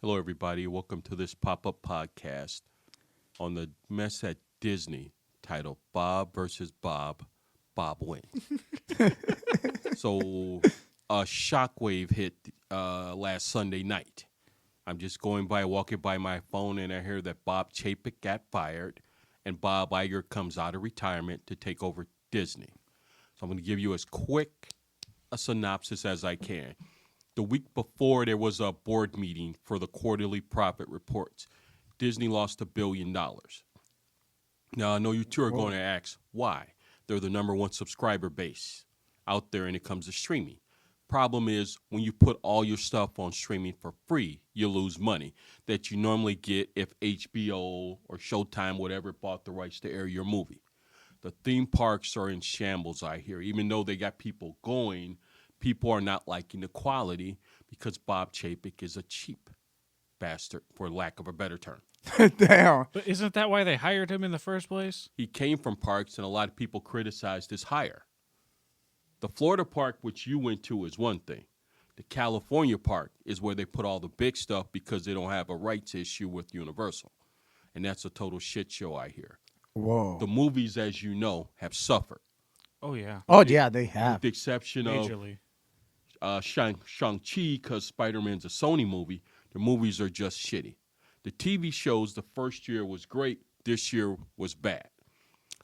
Hello, everybody. Welcome to this pop-up podcast on the mess at Disney titled Bob versus Bob, Bob wins. So a shockwave hit last Sunday night. I'm just walking by my phone, and I hear that Bob Chapek got fired, and Bob Iger comes out of retirement to take over Disney. So I'm going to give you as quick a synopsis as I can. The week before, there was a board meeting for the quarterly profit reports. Disney lost $1 billion. Now, I know you two are going to ask why. They're the number one subscriber base out there, and it comes to streaming. Problem is, when you put all your stuff on streaming for free, you lose money that you normally get if HBO or Showtime, whatever, bought the rights to air your movie. The theme parks are in shambles, I hear. Even though they got people going, people are not liking the quality because Bob Chapek is a cheap bastard, for lack of a better term. Damn. But isn't that why they hired him in the first place? He came from parks, and a lot of people criticized his hire. The Florida park, which you went to, is one thing. The California park is where they put all the big stuff because they don't have a rights issue with Universal. And that's a total shit show, I hear. Whoa. The movies, as you know, have suffered. Oh, yeah. Oh, yeah, they have. With the exception Majorly. of Shang-Chi, because Spider-Man's a Sony movie, the movies are just shitty. The TV shows, the first year was great. This year was bad.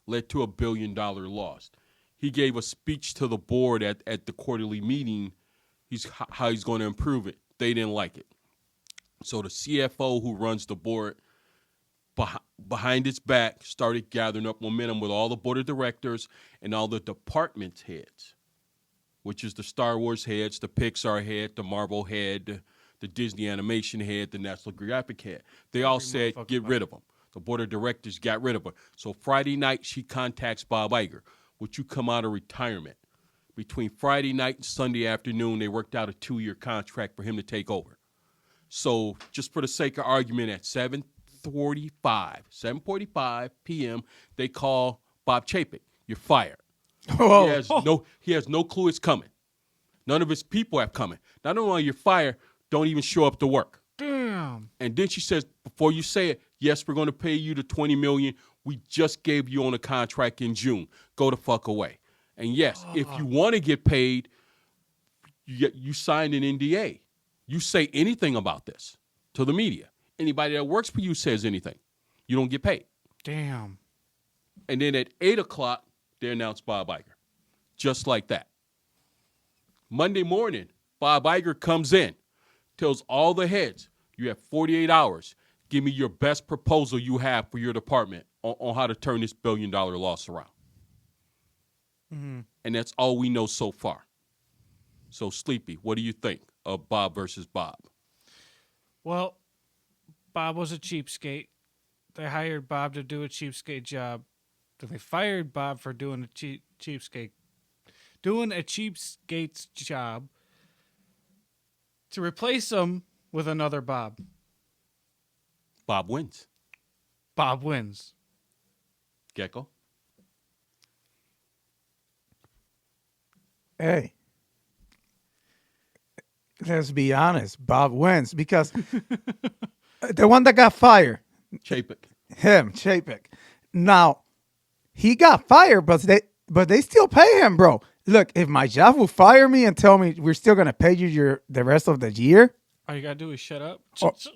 Led to $1 billion loss. He gave a speech to the board at the quarterly meeting. How he's going to improve it. They didn't like it. So the CFO who runs the board, behind its back, started gathering up momentum with all the board of directors and all the department heads, which is the Star Wars heads, the Pixar head, the Marvel head, the Disney Animation head, the National Geographic head. They all said, get rid of them. The board of directors got rid of her. So Friday night, she contacts Bob Iger. Would you come out of retirement? Between Friday night and Sunday afternoon, they worked out a 2-year contract for him to take over. So just for the sake of argument, at 7:45 p.m., they call Bob Chapek. You're fired. He has no clue it's coming. None of his people have coming. Not only are you fired, don't even show up to work. Damn. And then she says, before you say it, yes, we're going to pay you the $20 million we just gave you on a contract in June. Go the fuck away. And yes, if you want to get paid, you signed an NDA. You say anything about this to the media. Anybody that works for you says anything, you don't get paid. Damn. And then at 8 o'clock, they announced Bob Iger. Just like that. Monday morning, Bob Iger comes in, tells all the heads, you have 48 hours. Give me your best proposal you have for your department on how to turn this $1 billion loss around. Mm-hmm. And that's all we know so far. So, Sleepy, what do you think of Bob versus Bob? Well, Bob was a cheapskate. They hired Bob to do a cheapskate job. Then they fired Bob for doing a cheapskate's job to replace him with another Bob. Bob wins. Bob wins. Gecko? Hey, let's be honest. Bob wins because the one that got fired, Chapek. Chapek. Now, he got fired, but they still pay him, bro. Look, if my job will fire me and tell me we're still gonna pay you the rest of the year, All you gotta do is shut up.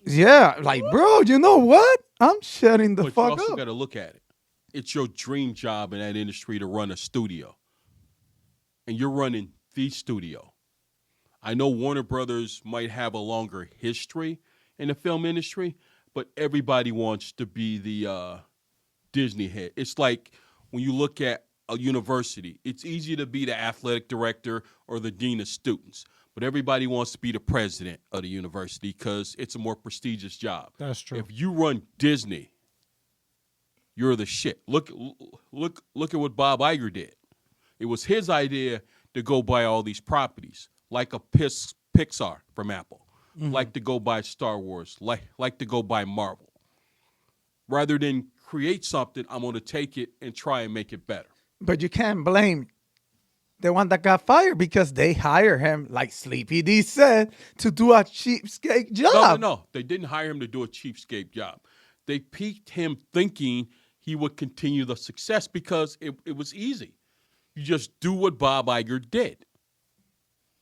yeah, like, bro, you know what? I'm shutting the But fuck you also up. got to look at it. It's your dream job in that industry to run a studio. And you're running the studio. I know Warner Brothers might have a longer history in the film industry, but everybody wants to be the Disney head. It's like when you look at a university, it's easy to be the athletic director or the dean of students, but everybody wants to be the president of the university because it's a more prestigious job. That's true. If you run Disney, you're the shit. Look at what Bob Iger did. It was his idea to go buy all these properties, like a Pixar from Apple, like to go buy Star Wars, like to go buy Marvel. Rather than create something, I'm going to take it and try and make it better. But you can't blame the one that got fired because they hire him, like Sleepy D said, to do a cheapskate job. No. They didn't hire him to do a cheapskate job. They piqued him thinking he would continue the success because it was easy. You just do what Bob Iger did,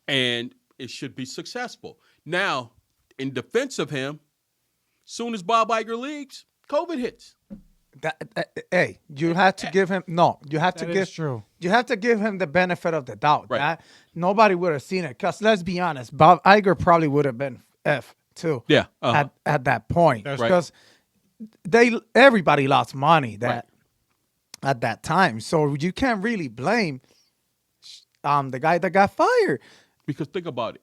and it should be successful. Now, in defense of him, soon as Bob Iger leaves, COVID hits. Hey, you have to give him You have to That give. is true. You have to give him the benefit of the doubt. Right. Nobody would have seen it. Cause let's be honest, Bob Iger probably would have been F too. Yeah, At that point, That's right. because everybody lost money at that time. So you can't really blame the guy that got fired. Because think about it.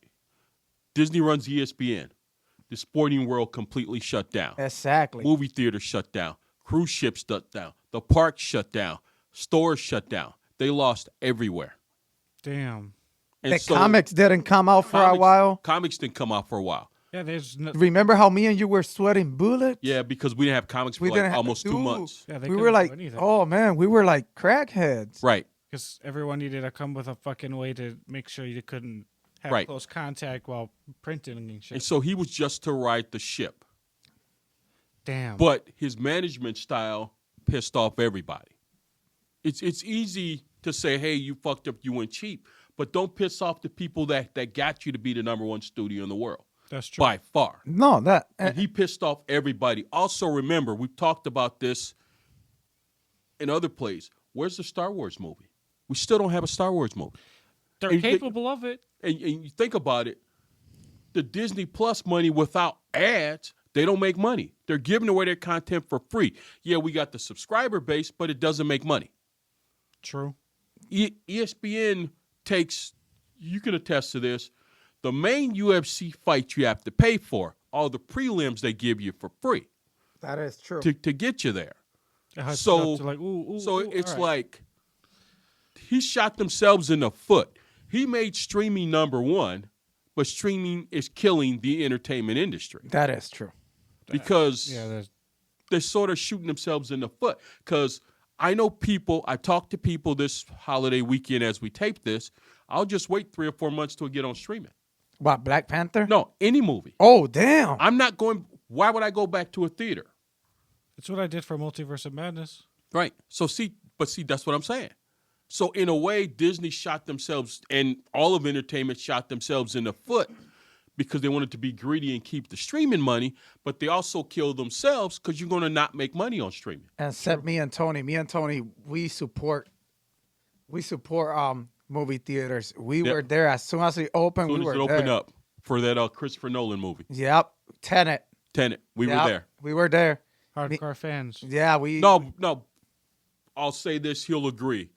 Disney runs ESPN. The sporting world completely shut down. Exactly. Movie theaters shut down. Cruise ships shut down. The parks shut down. Stores shut down. They lost everywhere. Damn. And The so comics didn't come out for a while. Comics didn't come out for a while. Yeah, there's no, Remember how me and you were sweating bullets? Yeah, because we didn't have comics for We like didn't have almost 2 dude, months. Yeah, they we couldn't were do like, anything. oh man, we were like crackheads. Right. because everyone needed to come with a fucking way to make sure you couldn't have Right. close contact while printing and shit. And so he was just to ride the ship. Damn. But his management style pissed off everybody. It's easy to say, hey, you fucked up, you went cheap. But don't piss off the people that got you to be the number one studio in the world. That's true. By far. No, that And he pissed off everybody. Also, remember, we've talked about this in other plays. Where's the Star Wars movie? We still don't have a Star Wars movie. They're and you think- capable of it. And you think about it, the Disney Plus money without ads, they don't make money. They're giving away their content for free. Yeah, we got the subscriber base, but it doesn't make money. True. ESPN takes, you can attest to this, the main UFC fight you have to pay for, all the prelims they give you for free that is true. to get you there. It has So- enough to like, ooh, So ooh, it's all right. like he shot themselves in the foot. He made streaming number one, but streaming is killing the entertainment industry That is true. because Yeah, there's they're sort of shooting themselves in the foot. Because I know people, I talked to people this holiday weekend as we tape this, I'll just wait 3 or 4 months till it get on streaming. What, Black Panther? No, any movie. Oh, damn. I'm not going, why would I go back to a theater? it's what I did for Multiverse of Madness. Right. So see, that's what I'm saying. So in a way, Disney shot themselves, and all of entertainment shot themselves in the foot because they wanted to be greedy and keep the streaming money, but they also killed themselves because you're going to not make money on streaming. Except me and Tony. Me and Tony, we support movie theaters. We Yep. were there as soon as it opened. As soon we as were it opened there. up for that Christopher Nolan movie, Yep. Tenet. Tenet, we Yep. were there. We were there. Hardcore fans. Yeah, we. No, I'll say this, he'll agree.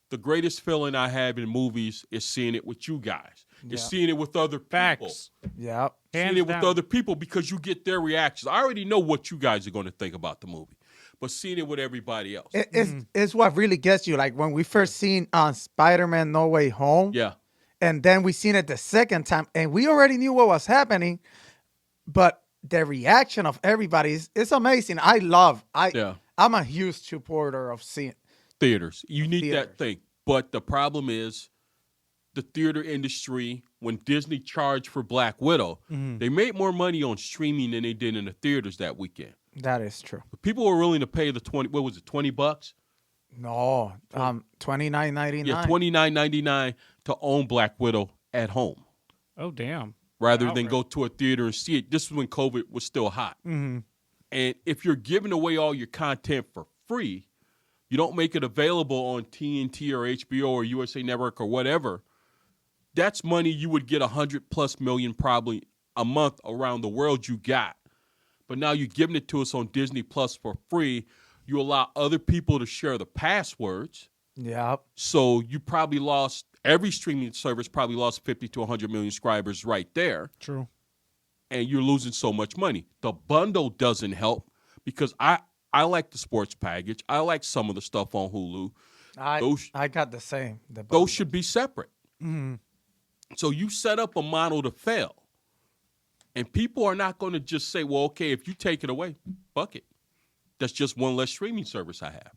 The greatest feeling I have in movies is seeing it with you guys. Is Yeah. seeing it with other people. Facts. Yep. Hands Seeing it with down. other people because you get their reactions. I already know what you guys are going to think about the movie, but seeing it with everybody else. It's what really gets you. Like when we first seen Spider-Man No Way Home. Yeah. And then we seen it the second time, and we already knew what was happening, but the reaction of everybody is it's amazing. Yeah. I'm a huge supporter of seeing. Theaters. You need Theaters. that thing. But the problem is the theater industry, when Disney charged for Black Widow, they made more money on streaming than they did in the theaters that weekend. That is true. But people were willing to pay the $20? No, $29.99. Yeah, $29.99 to own Black Widow at home Oh, damn. rather than Outright. go to a theater and see it. This is when COVID was still hot. And if you're giving away all your content for free, you don't make it available on TNT or HBO or USA Network or whatever, that's money you would get 100+ million probably a month around the world you got. But now you're giving it to us on Disney Plus for free. You allow other people to share the passwords. Yep. So you probably lost, every streaming service probably lost 50 to 100 million subscribers right there. True. And you're losing so much money. The bundle doesn't help because I like the sports package. I like some of the stuff on Hulu. I got the same. Those should be separate. So you set up a model to fail. And people are not going to just say, well, okay, if you take it away, fuck it. That's just one less streaming service I have.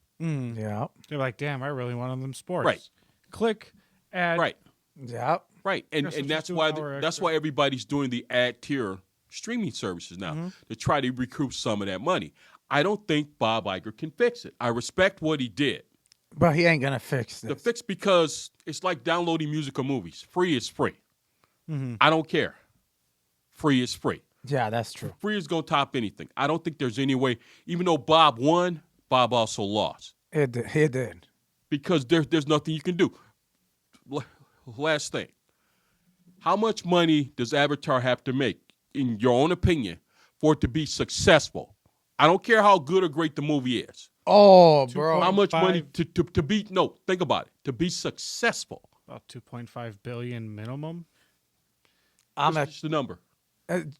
Yeah. They're like, damn, I really wanted them sports. Right. Click. ad. Right. Yeah. Right, and Guess we'll that's just do an why hour that's extra. why everybody's doing the ad tier streaming services now to try to recoup some of that money. I don't think Bob Iger can fix it. I respect what he did. But he ain't gonna fix The this. fix because it's like downloading music or movies. Free is free. I don't care. Free is free. Yeah, that's true. Free is gonna top anything. I don't think there's any way. Even though Bob won, Bob also lost He did. because there's nothing you can do. Last thing. How much money does Avatar have to make, in your own opinion, for it to be successful? I don't care how good or great the movie is. Oh, bro. How much money 5. to be, no, think about it, to be successful. About 2.5 billion minimum. I'm What's just the number?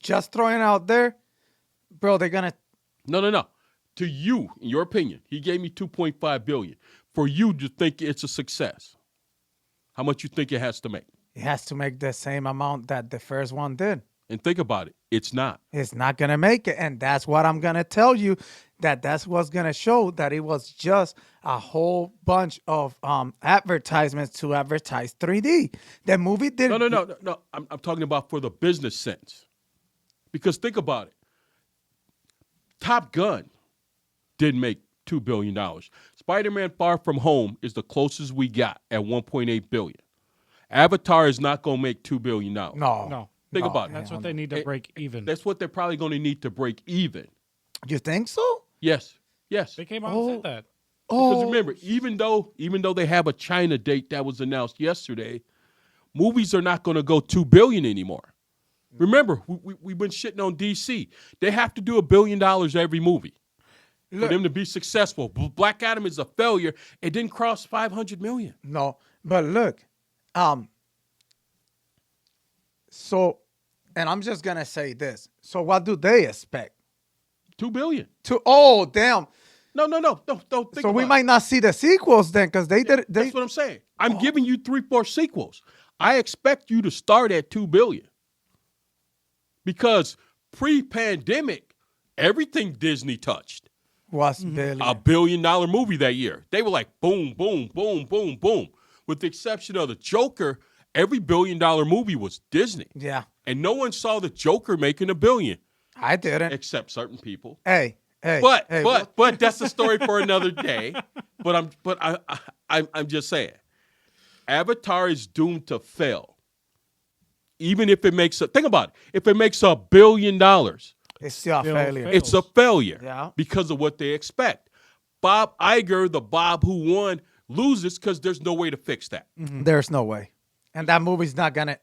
just throwing out there, bro. They're gonna. No. To you, in your opinion, he gave me 2.5 billion. For you to think it's a success, how much you think it has to make? It has to make the same amount that the first one did. And think about it, it's not. It's not gonna make it, and that's what I'm gonna tell you. That's what's gonna show that it was just a whole bunch of advertisements to advertise 3D. The movie did. No. I'm talking about for the business sense. Because think about it. Top Gun did make $2 billion. Spider-Man Far From Home is the closest we got at $1.8 billion. Avatar is not going to make $2 billion. No. No. Think No. about it. That's what they need to break even. That's what they're probably going to need to break even. You think so? Yes. They came out and said that. Because remember, even though they have a China date that was announced yesterday, movies are not going to go $2 billion anymore. Remember, we've been shitting on DC. They have to do $1 billion every movie for them to be successful. Black Adam is a failure. It didn't cross 500 million. No, but look, so, and I'm just gonna say this. So, what do they expect? $2 billion. Damn. No. Don't think So we about might not see the sequels then, because they did. That's what I'm saying. I'm giving you 3-4 sequels. I expect you to start at $2 billion. Because pre-pandemic, everything Disney touched. Was billion. $1 billion movie that year. They were like boom, boom, boom, boom, boom. With the exception of the Joker, every $1 billion movie was Disney. Yeah, And no one saw the Joker making $1 billion, I didn't. except certain people. Hey, But hey, that's a story for another day. I'm just saying, Avatar is doomed to fail. Even if it makes think about it. If it makes $1 billion, it's still a Still failure. fail. it's a failure. Yeah. Because of what they expect. Bob Iger, the Bob who won, loses because there's no way to fix that. There's no way, and that movie's not gonna.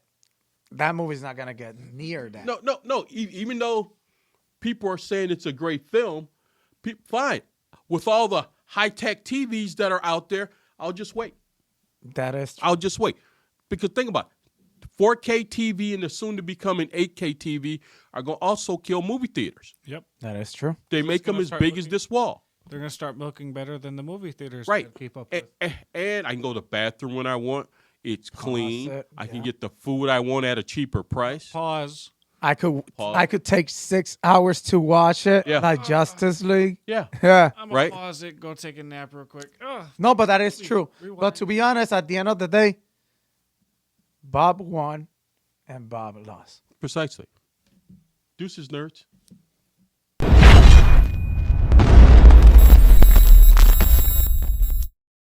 That movie's not gonna get near that. No. Even though people are saying it's a great film, fine. With all the high-tech TVs that are out there, I'll just wait. That is true. I'll just wait. Because think about it. 4K TV and the soon-to-becoming 8K TV are going to also kill movie theaters. Yep. That is true. They make them gonna as start big as looking- this wall. They're going to start milking better than the movie theaters Right. to keep up And, with. and I can go to the bathroom when I want. It's clean. Closet, I can yeah. get the food I want at a cheaper price. Pause. I could Pause. take 6 hours to watch it, Yeah. like Justice League. Yeah. Yeah. I'm Right. going to pause it, go take a nap real quick. Ugh. No, but that is true. Rewind. But to be honest, at the end of the day, Bob won and Bob lost. Precisely. Deuces, nerds.